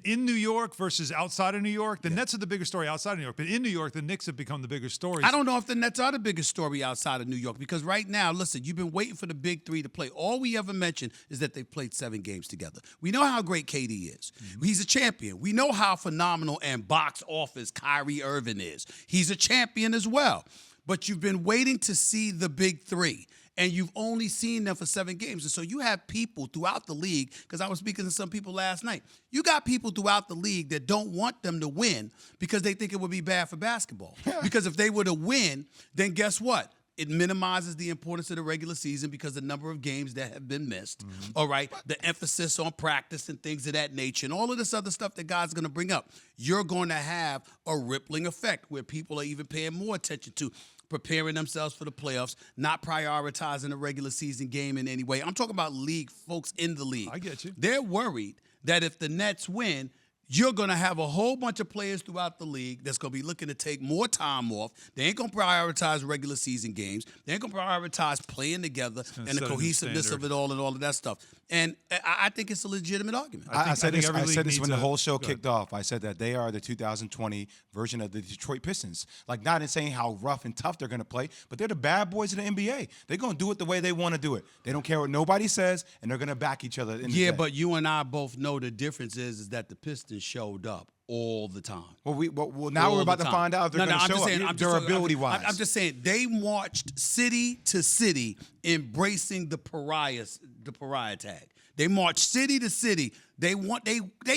in New York versus outside of New York, the Nets are the bigger story outside of New York. But in New York, the Knicks have become the bigger story. I don't know if the Nets are the biggest story outside of New York because right now, listen, you've been waiting for the big three to play. All we ever mentioned is that they've played 7 games together. We know how great KD is. He's a champion. We know how phenomenal and box office Kyrie Irving is. He's a champion as well. But you've been waiting to see the big three. And you've only seen them for 7 games. And so you have people throughout the league, because I was speaking to some people last night, you got people throughout the league that don't want them to win because they think it would be bad for basketball. Because if they were to win, then guess what? It minimizes the importance of the regular season because the number of games that have been missed, all right? The emphasis on practice and things of that nature and all of this other stuff that God's going to bring up. You're going to have a rippling effect where people are even paying more attention to preparing themselves for the playoffs, not prioritizing the regular season game in any way. I'm talking about league folks in the league. I get you. They're worried that if the Nets win, you're going to have a whole bunch of players throughout the league that's going to be looking to take more time off. They ain't going to prioritize regular season games. They ain't going to prioritize playing together and the cohesiveness of it all and all of that stuff. And I think it's a legitimate argument. I said this when the whole show kicked off. I said that they are the 2020 version of the Detroit Pistons. Like, not in saying how rough and tough they're going to play, but they're the bad boys of the NBA. They're going to do it the way they want to do it. They don't care what nobody says, and they're going to back each other. Yeah, but you and I both know the difference is that the Pistons showed up all the time. Well, now we're about to find out if they're going to show up durability-wise. I'm just saying, they marched city to city embracing the pariah tag. They marched city to city. They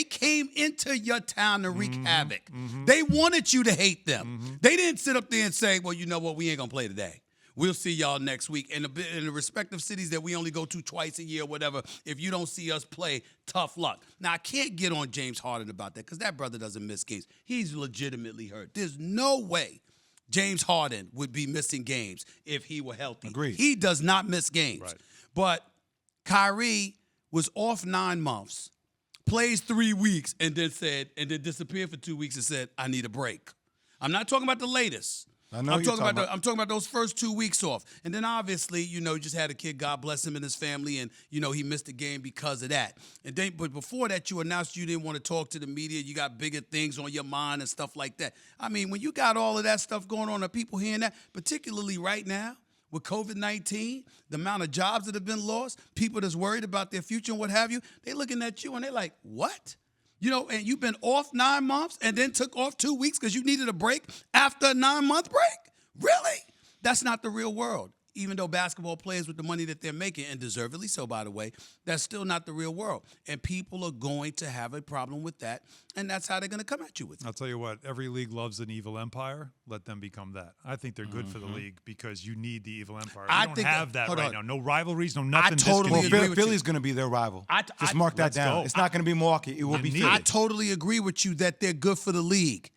came into your town to wreak havoc. They wanted you to hate them. They didn't sit up there and say, well, you know what, we ain't going to play today. We'll see y'all next week. And in the respective cities that we only go to twice a year or whatever, if you don't see us play, tough luck. Now, I can't get on James Harden about that because that brother doesn't miss games. He's legitimately hurt. There's no way James Harden would be missing games if he were healthy. Agreed. He does not miss games. Right. But Kyrie was off 9 months, plays 3 weeks, and then disappeared for 2 weeks and said, I need a break. I'm not talking about the latest. I'm talking about those first 2 weeks off. And then obviously, you just had a kid, God bless him and his family, and, he missed the game because of that. But before that, you announced you didn't want to talk to the media. You got bigger things on your mind and stuff like that. I mean, when you got all of that stuff going on, are people hearing that, particularly right now with COVID-19, the amount of jobs that have been lost, people that's worried about their future and what have you, they looking at you and they're like, what? And you've been off 9 months and then took off 2 weeks because you needed a break after a 9-month break? Really? That's not the real world. Even though basketball players with the money that they're making, and deservedly so, by the way, that's still not the real world. And people are going to have a problem with that, and that's how they're going to come at you with it. I'll tell you what, every league loves an evil empire. Let them become that. I think they're good for the league because you need the evil empire. You don't have that right now. No rivalries, no nothing. I totally agree with Philly's going to be their rival. Just mark that down. Go. It's not going to be Milwaukee. It will be Philly. I totally agree with you that they're good for the league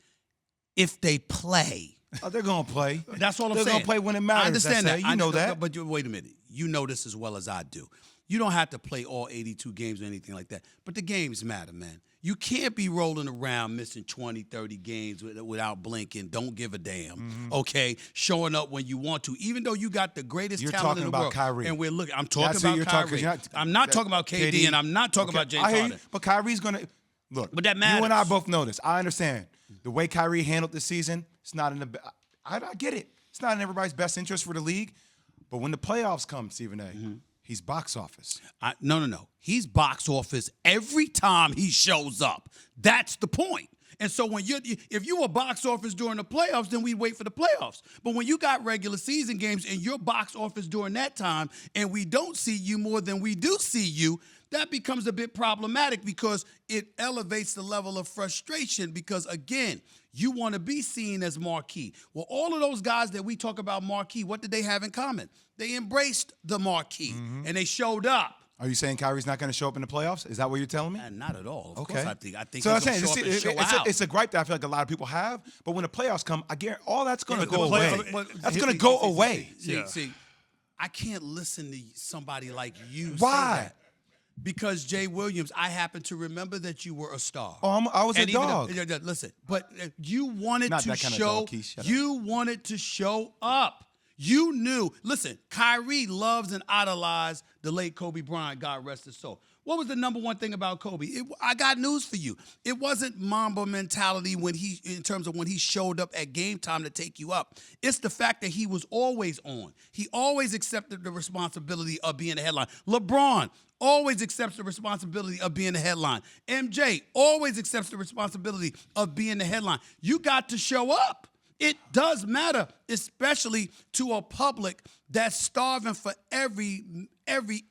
if they play. Oh, they're going to play. That's all I'm saying. They're going to play when it matters. I understand that. You know that. But wait a minute. You know this as well as I do. You don't have to play all 82 games or anything like that. But the games matter, man. You can't be rolling around missing 20, 30 games without blinking. Don't give a damn, okay? Showing up when you want to, even though you got the greatest talent in the world. You're talking about Kyrie. And we're looking. I'm talking about Kyrie. I'm not talking about KD, and I'm not talking about James Harden. But Kyrie's going to – look, but that matters. You and I both know this. I understand. The way Kyrie handled this season, it's not in the – I get it. It's not in everybody's best interest for the league. But when the playoffs come, Stephen A., he's box office. No. He's box office every time he shows up. That's the point. And so if you were box office during the playoffs, then we wait for the playoffs. But when you got regular season games and you're box office during that time and we don't see you more than we do see you, that becomes a bit problematic because it elevates the level of frustration because, again, you want to be seen as marquee. Well, all of those guys that we talk about marquee, what did they have in common? They embraced the marquee, and they showed up. Are you saying Kyrie's not going to show up in the playoffs? Is that what you're telling me? Not at all. Of course, I think so. He's going to show up and show out. It's a gripe that I feel like a lot of people have. But when the playoffs come, I guarantee all that's going to go away. That's going to go away. See, I can't listen to somebody like you. Why? Say that. Because Jay Williams, I happen to remember that you were a star. Oh, I was a dog. Listen, but you wanted Not to that kind show. Of dog, Keith, you wanted to show up. You knew. Listen, Kyrie loves and idolized the late Kobe Bryant, God rest his soul. What was the number one thing about Kobe? I got news for you. It wasn't Mamba mentality in terms of when he showed up at game time to take you up. It's the fact that he was always on. He always accepted the responsibility of being the headline. LeBron always accepts the responsibility of being the headline. MJ always accepts the responsibility of being the headline. You got to show up. It does matter, especially to a public that's starving for every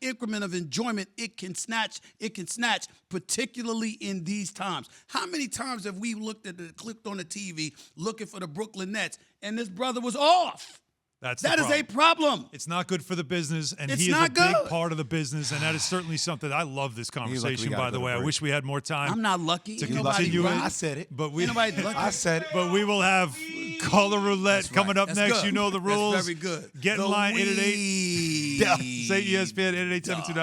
increment of enjoyment it can snatch, particularly in these times. How many times have we clicked on the TV looking for the Brooklyn Nets, and this brother was off? That is a problem. It's not good for the business, and he is a big part of the business, and that is certainly something. I love this conversation, by the way. I wish we had more time. I'm not lucky. To continue it. I said it. But I said it. But we will have Caller Roulette coming up next. Good. You know the rules. That's very good. Get in line, 888. Say ESPN, 888-729.